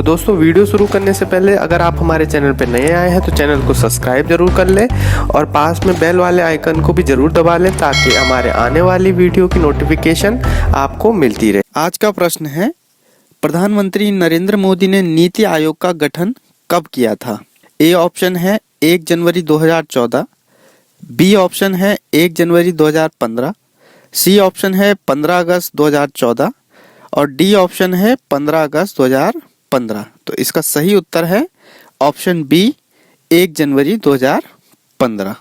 दोस्तों वीडियो शुरू करने से पहले अगर आप हमारे चैनल पर नए आए हैं तो चैनल को सब्सक्राइब जरूर कर लें और पास में बेल वाले आइकन को भी जरूर दबा लें ताकि हमारे आने वाली वीडियो की नोटिफिकेशन आपको मिलती रहे। आज का प्रश्न है, प्रधानमंत्री नरेंद्र मोदी ने नीति आयोग का गठन कब किया था? ए ऑप्शन है 1 जनवरी 2014, बी ऑप्शन है 1 जनवरी 2015, सी ऑप्शन है 15 अगस्त 2014 और डी ऑप्शन है 15 अगस्त 2015। तो इसका सही उत्तर है ऑप्शन बी 1 जनवरी 2015।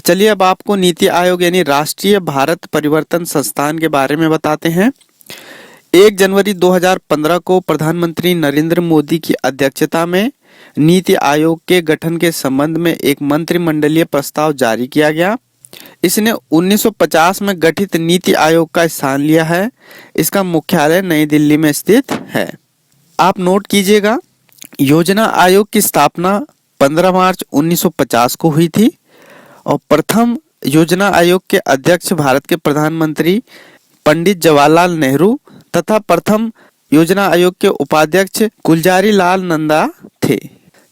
चलिए अब आपको नीति आयोग यानी राष्ट्रीय भारत परिवर्तन संस्थान के बारे में बताते हैं। 1 जनवरी 2015 को प्रधानमंत्री नरेंद्र मोदी की अध्यक्षता में नीति आयोग के गठन के संबंध में एक मंत्रिमंडलीय प्रस्ताव जारी किया गया। इसने 1950 में गठित नीति आयोग का स्थान लिया है। इसका मुख्यालय नई दिल्ली में स्थित है। आप नोट कीजिएगा, योजना आयोग की स्थापना 15 मार्च 1950 को हुई थी और प्रथम योजना आयोग के अध्यक्ष भारत के प्रधानमंत्री पंडित जवाहरलाल नेहरू तथा प्रथम योजना आयोग के उपाध्यक्ष गुलजारी लाल नंदा थे।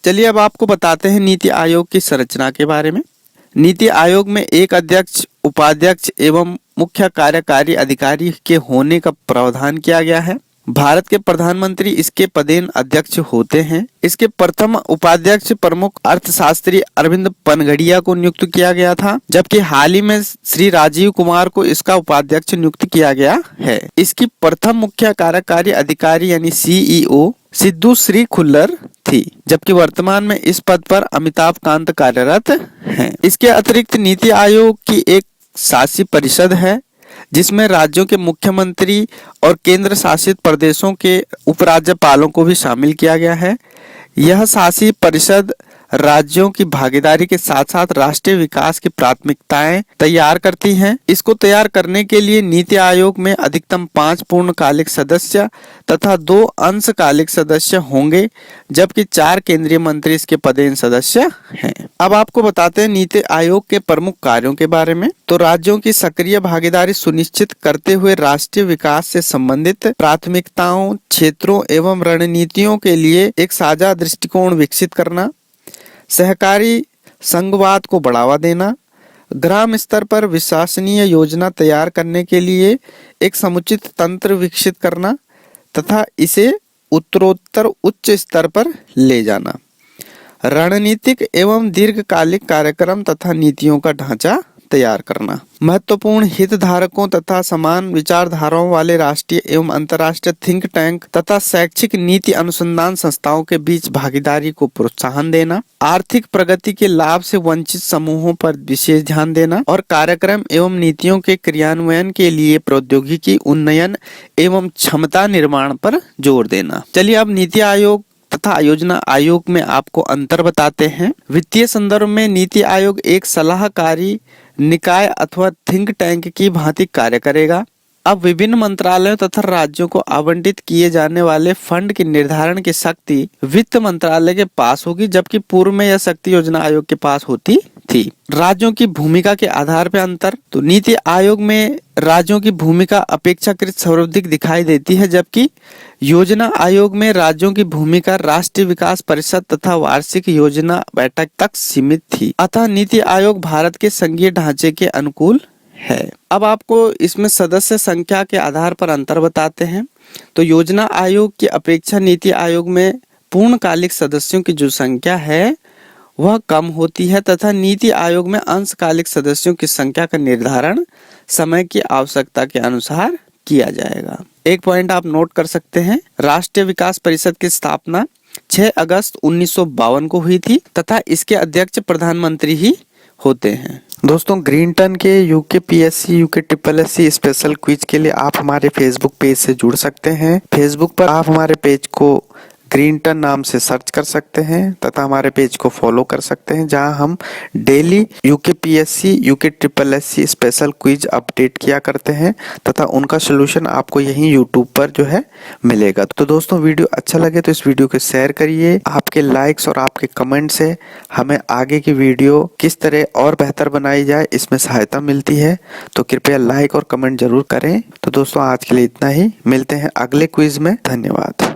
चलिए अब आपको बताते हैं नीति आयोग की संरचना के बारे में। नीति आयोग में एक अध्यक्ष, उपाध्यक्ष एवं मुख्य कार्यकारी अधिकारी के होने का प्रावधान किया गया है। भारत के प्रधानमंत्री इसके पदेन अध्यक्ष होते हैं। इसके प्रथम उपाध्यक्ष प्रमुख अर्थशास्त्री अरविंद पनघड़िया को नियुक्त किया गया था, जबकि हाल ही में श्री राजीव कुमार को इसका उपाध्यक्ष नियुक्त किया गया है। इसकी प्रथम मुख्य कार्यकारी अधिकारी यानी सीईओ सिद्धू श्री खुल्लर थी, जबकि वर्तमान में इस पद पर अमिताभ कांत कार्यरत हैं। इसके अतिरिक्त नीति आयोग की एक शासी परिषद है जिसमें राज्यों के मुख्यमंत्री और केंद्र शासित प्रदेशों के उपराज्यपालों को भी शामिल किया गया है। यह शासी परिषद राज्यों की भागीदारी के साथ साथ राष्ट्रीय विकास की प्राथमिकताएं तैयार करती हैं। इसको तैयार करने के लिए नीति आयोग में अधिकतम 5 पूर्णकालिक सदस्य तथा 2 अंशकालिक सदस्य होंगे, जबकि 4 केंद्रीय मंत्री इसके पदेन सदस्य हैं। अब आपको बताते हैं नीति आयोग के प्रमुख कार्यों के बारे में। तो राज्यों की सक्रिय भागीदारी सुनिश्चित करते हुए राष्ट्रीय विकास से संबंधित प्राथमिकताओं, क्षेत्रों एवं रणनीतियों के लिए एक साझा दृष्टिकोण विकसित करना, सहकारी संघवाद को बढ़ावा देना, ग्राम स्तर पर विश्वसनीय योजना तैयार करने के लिए एक समुचित तंत्र विकसित करना तथा इसे उत्तरोत्तर उच्च स्तर पर ले जाना, रणनीतिक एवं दीर्घकालिक कार्यक्रम तथा नीतियों का ढांचा तैयार करना, महत्वपूर्ण हितधारकों तथा समान विचारधाराओं वाले राष्ट्रीय एवं अंतर्राष्ट्रीय थिंक टैंक तथा शैक्षिक नीति अनुसंधान संस्थाओं के बीच भागीदारी को प्रोत्साहन देना, आर्थिक प्रगति के लाभ से वंचित समूहों पर विशेष ध्यान देना और कार्यक्रम एवं नीतियों के क्रियान्वयन के लिए प्रौद्योगिकी उन्नयन एवं क्षमता निर्माण पर जोर देना। चलिए अब नीति आयोग तथा योजना आयोग में आपको अंतर बताते हैं। वित्तीय संदर्भ में नीति आयोग एक सलाहकारी निकाय अथवा थिंक टैंक की भांति कार्य करेगा। अब विभिन्न मंत्रालयों तथा राज्यों को आवंटित किए जाने वाले फंड के निर्धारण की शक्ति वित्त मंत्रालय के पास होगी, जबकि पूर्व में यह शक्ति योजना आयोग के पास होती थी। राज्यों की भूमिका के आधार पर अंतर, तो नीति आयोग में राज्यों की भूमिका अपेक्षाकृत सर्वाधिक दिखाई देती है, जबकि योजना आयोग में राज्यों की भूमिका राष्ट्रीय विकास परिषद तथा वार्षिक योजना बैठक तक सीमित थी। अतः नीति आयोग भारत के संघीय ढांचे के अनुकूल है। अब आपको इसमें सदस्य संख्या के आधार पर अंतर बताते हैं। तो योजना आयोग की अपेक्षा नीति आयोग में पूर्णकालिक सदस्यों की जो संख्या है वह कम होती है तथा नीति आयोग में अंशकालिक सदस्यों की संख्या का निर्धारण समय की आवश्यकता के अनुसार किया जाएगा। एक पॉइंट आप नोट कर सकते हैं, राष्ट्रीय विकास परिषद की स्थापना 6 अगस्त 1952 को हुई थी तथा इसके अध्यक्ष प्रधानमंत्री ही होते हैं। दोस्तों, ग्रीनटन के यूकेपीएससी, यूकेट्रिपलएससी स्पेशल क्विज के लिए आप हमारे फेसबुक पेज से जुड़ सकते हैं। फेसबुक पर आप हमारे पेज को ग्रीनटन नाम से सर्च कर सकते हैं तथा हमारे पेज को फॉलो कर सकते हैं, जहां हम डेली यूकेपीएससी, यूकेट्रिपलएससी स्पेशल क्विज अपडेट किया करते हैं तथा उनका सलूशन आपको यहीं यूट्यूब पर जो है मिलेगा। तो दोस्तों, वीडियो अच्छा लगे तो इस वीडियो को शेयर करिए। आपके लाइक्स और आपके कमेंट से हमें आगे की वीडियो किस तरह और बेहतर बनाई जाए इसमें सहायता मिलती है, तो कृपया लाइक और कमेंट जरूर करें। तो दोस्तों, आज के लिए इतना ही। मिलते हैं अगले क्विज में। धन्यवाद।